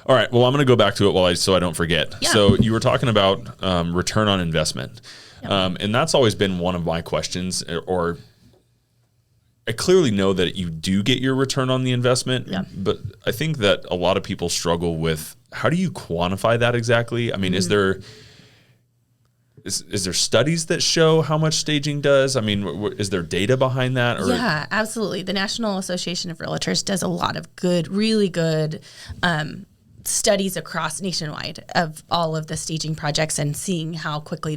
All right. Well, I'm going to go back to it so I don't forget. Yeah. So you were talking about return on investment. Yep. And that's always been one of my questions, or I clearly know that you do get your return on the investment, but I think that a lot of people struggle with, how do you quantify that exactly? I mean, is there studies that show how much staging does? I mean, is there data behind that? Or? Yeah, absolutely. The National Association of Realtors does a lot of really good studies across nationwide of all of the staging projects and seeing how quickly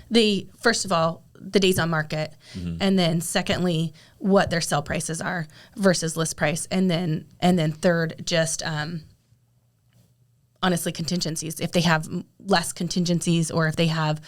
they first of all, the days on market, and then secondly, what their sell prices are versus list price, and then third, just honestly, contingencies. If they have less contingencies or if they have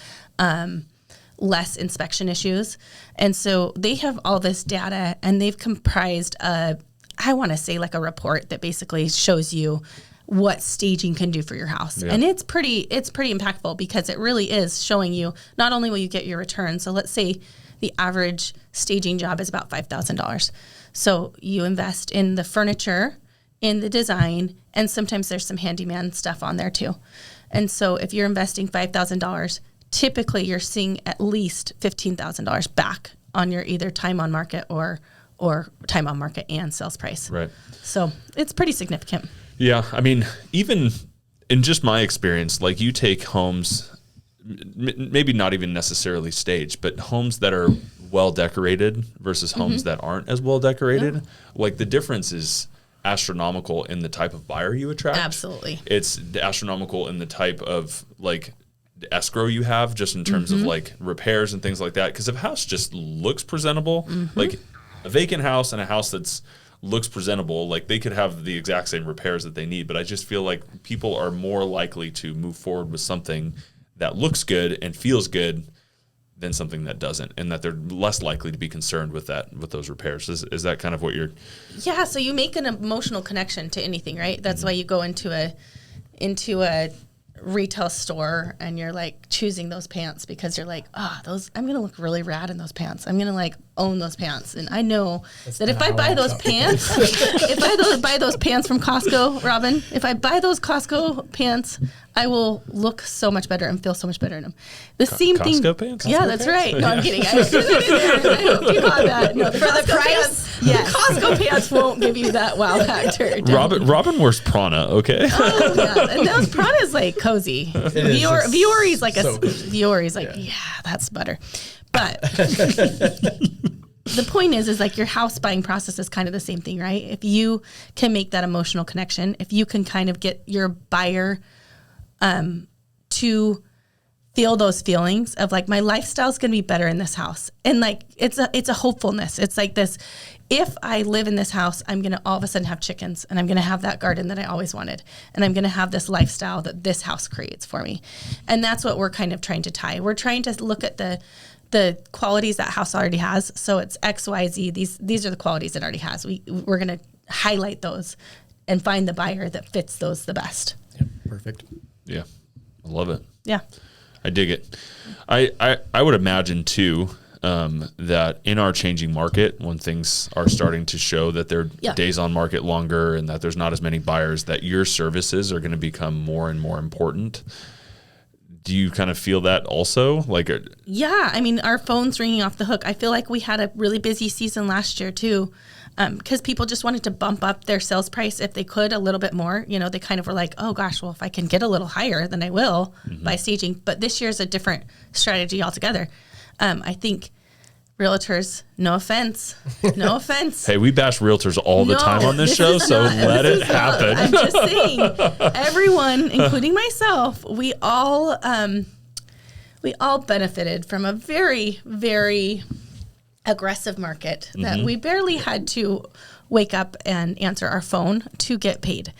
less inspection issues. And so they have all this data, and they've comprised I want to say like a report that basically shows you what staging can do for your house. Yeah. And it's pretty impactful, because it really is showing you not only will you get your return. So let's say the average staging job is about $5,000. So you invest in the furniture, in the design, and sometimes there's some handyman stuff on there too. And so if you're investing $5,000, typically you're seeing at least $15,000 back on your either time on market or time on market and sales price. Right. So it's pretty significant. Yeah. I mean, even in just my experience, like you take homes, maybe not even necessarily staged, but homes that are well decorated versus homes that aren't as well decorated. Yeah. Like the difference is astronomical in the type of buyer you attract. Absolutely. It's astronomical in the type of like escrow you have, just in terms of like repairs and things like that. Because if a house just looks presentable, like a vacant house and a house that's looks presentable, like they could have the exact same repairs that they need. But I just feel like people are more likely to move forward with something that looks good and feels good than something that doesn't, and that they're less likely to be concerned with those repairs. Is that kind of what you're? Yeah. So you make an emotional connection to anything, right? That's why you go into a retail store and you're like choosing those pants, because you're like, those, I'm going to look really rad in those pants. I'm going to like own those pants. And I know that if I buy those pants, if I buy those pants from Costco, Robin, if I buy those Costco pants, I will look so much better and feel so much better in them. The same thing. Costco pants? Yeah, that's right. No, I'm kidding. I threw that in there. I hope you caught that. No, for the price, yes. Costco pants won't give you that wow factor. Robin wears Prana, okay? Oh, yeah. And those Prana's like cozy. Viori's like so Viori's like, yeah, that's better. But the point is like your house buying process is kind of the same thing, right? If you can make that emotional connection, if you can kind of get your buyer to feel those feelings of like, my lifestyle's going to be better in this house. And like, it's a hopefulness. It's like this, if I live in this house, I'm going to all of a sudden have chickens, and I'm going to have that garden that I always wanted. And I'm going to have this lifestyle that this house creates for me. And that's what we're kind of trying to tie. We're trying to look at the qualities that house already has. So it's X, Y, Z. These are the qualities it already has. We're going to highlight those and find the buyer that fits those the best. Yep, perfect. Yeah. I love it. Yeah. I dig it. I would imagine too, that in our changing market, when things are starting to show that their days on market longer and that there's not as many buyers, that your services are going to become more and more important. Do you kind of feel that also? Yeah, I mean, our phone's ringing off the hook. I feel like we had a really busy season last year too, because people just wanted to bump up their sales price if they could a little bit more. You know, they kind of were like, oh gosh, well, if I can get a little higher, then I will by staging. But this year's a different strategy altogether. I think realtors, no offense. Hey, we bash realtors all the time on this show, so let it happen. I'm just saying, everyone, including myself, we all benefited from a very, very aggressive market that we barely had to wake up and answer our phone to get paid.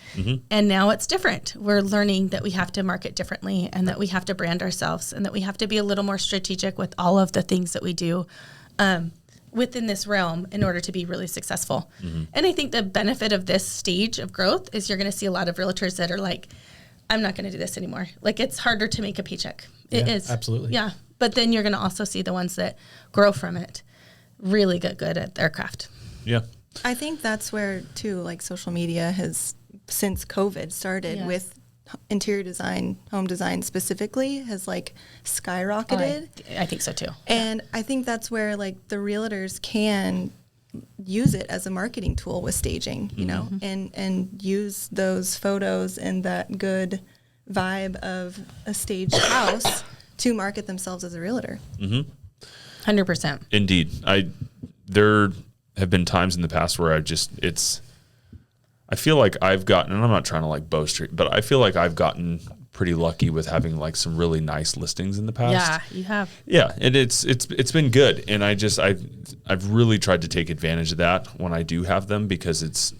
And now it's different. We're learning that we have to market differently, and that we have to brand ourselves, and that we have to be a little more strategic with all of the things that we do within this realm in order to be really successful. And I think the benefit of this stage of growth is you're going to see a lot of realtors that are like, I'm not going to do this anymore. Like, it's harder to make a paycheck. It is. Absolutely. Yeah. But then you're going to also see the ones that grow from it really get good at their craft. Yeah. I think that's where too, like, social media has since COVID started with interior design, home design specifically, has like skyrocketed. I think so too. And I think that's where like the realtors can use it as a marketing tool with staging, you know, and use those photos and that good vibe of a staged house to market themselves as a realtor. 100%. Indeed. There have been times in the past where I feel like I've gotten, and I'm not trying to like boast, but I feel like I've gotten pretty lucky with having like some really nice listings in the past. Yeah, you have. Yeah, and it's been good, and I've really tried to take advantage of that when I do have them, because it's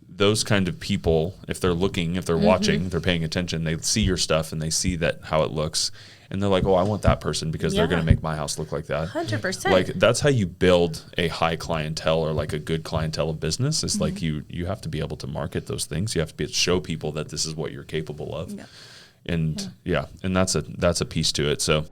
those kind of people, if they're looking, if they're watching, if they're paying attention, they see your stuff and they see that how it looks, and they're like, oh, I want that person because they're going to make my house look like that. 100%. Like that's how you build a high clientele or like a good clientele of business. It's like you have to be able to market those things. You have to be able to show people that this is what you're capable of. Yeah. And and that's a piece to it. So